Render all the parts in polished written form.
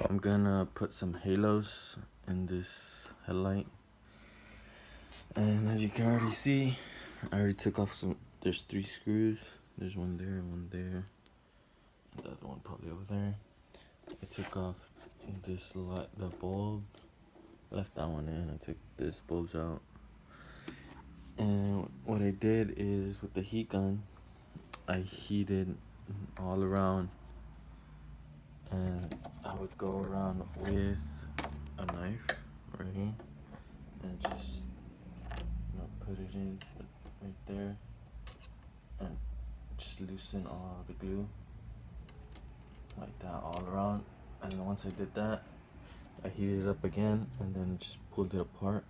I'm gonna put some halos in this headlight. And as you can already see, I already took off some, there's 3 screws. There's one there, and the other one probably over there. I took off this light, the bulb, left that one in. I took this bulbs out. And what I did is with the heat gun, I heated all around, and I would go around with a knife right here and just put it in right there and just loosen all the glue like that all around. And then once I did that, I heated it up again and then just pulled it apart,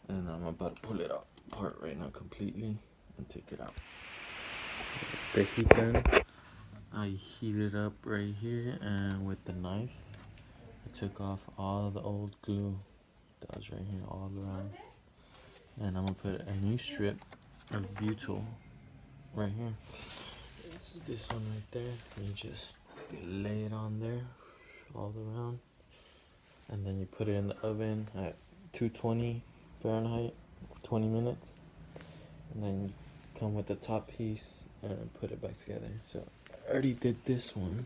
and I'm about to pull it apart right now completely and take it out. The heat gun, I heated up right here, and with the knife I took off all the old glue that was right here all around, and I'm gonna put a new strip of butyl right here. It's this one right there. You just lay it on there all around, and then you put it in the oven at 220 Fahrenheit, 20 minutes, and then you come with the top piece and put it back together. So I already did this one.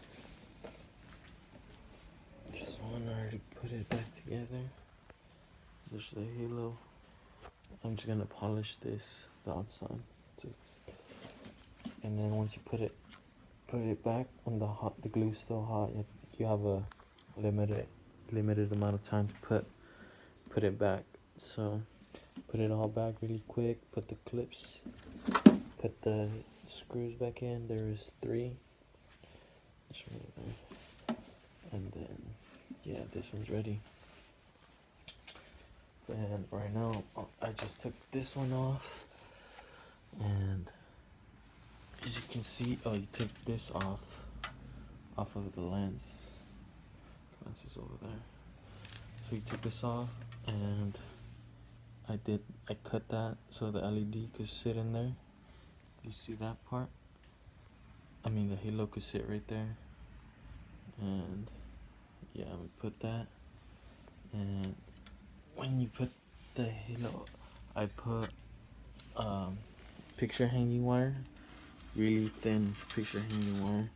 This one I already put it back together. There's the halo. I'm just gonna polish this, the outside. And then once you put it back, when the glue's still hot, you have a limited amount of time to put it back. So put it all back really quick. Put the clips, put the screws back in. There is 3. And then yeah, this one's ready. And right now I just took this one off, and as you can see, you took this off of the lens. The lens is over there. So you took this off, and I cut that so the LED could sit in there. You see that part? I mean, the halo could sit right there. And yeah, we put that. And when you put the halo, I put picture hanging wire, really thin picture hanging wire,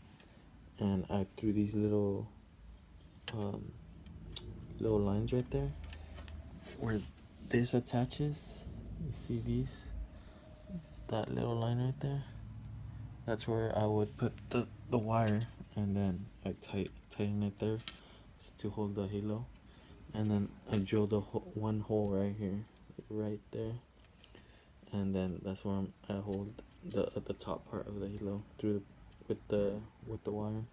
and I threw these little lines right there where this attaches. You see these? That little line right there? That's where I would put the wire, and then I tighten it there to hold the halo. And then I drill the one hole right here, right there, and then that's where I hold the top part of the halo through with the wire.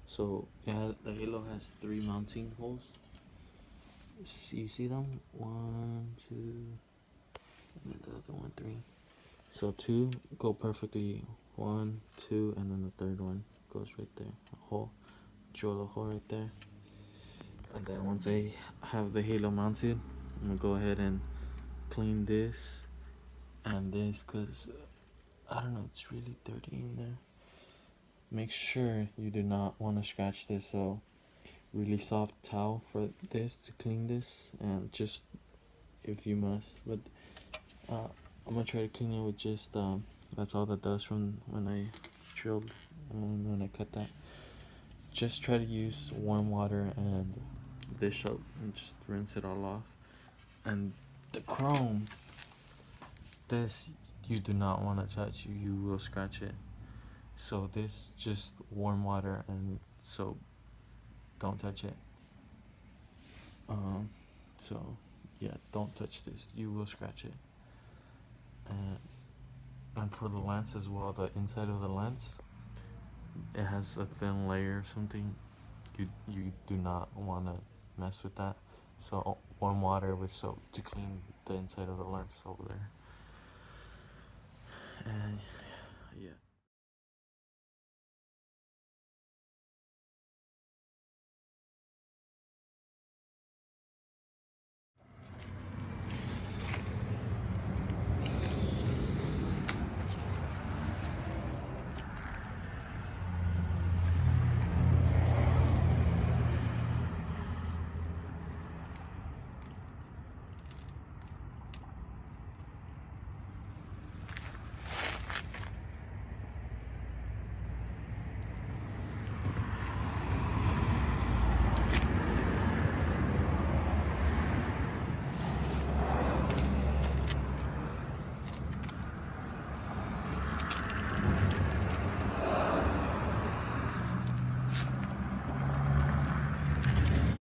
So yeah, the halo has 3 mounting holes. You see them? 1, 2, and the other one 3. So 2 go perfectly. 1, 2, and then the third one goes right there. A hole. Drill a hole right there. And then once I have the halo mounted, I'm gonna go ahead and clean this and this, because I don't know, it's really dirty in there. Make sure you do not want to scratch this, so really soft towel for this to clean this, and just if you must, but I'm gonna try to clean it with just that's all that does from when I drilled and when I cut that. Just try to use warm water and dish soap and just rinse it all off. And the chrome, this you do not want to touch. You will scratch it. So this, just warm water and soap. Don't touch it. So yeah, don't touch this. You will scratch it. And for the lens as well, the inside of the lens, it has a thin layer or something. You do not want to mess with that. So warm water with soap to clean the inside of the lens over there. And yeah.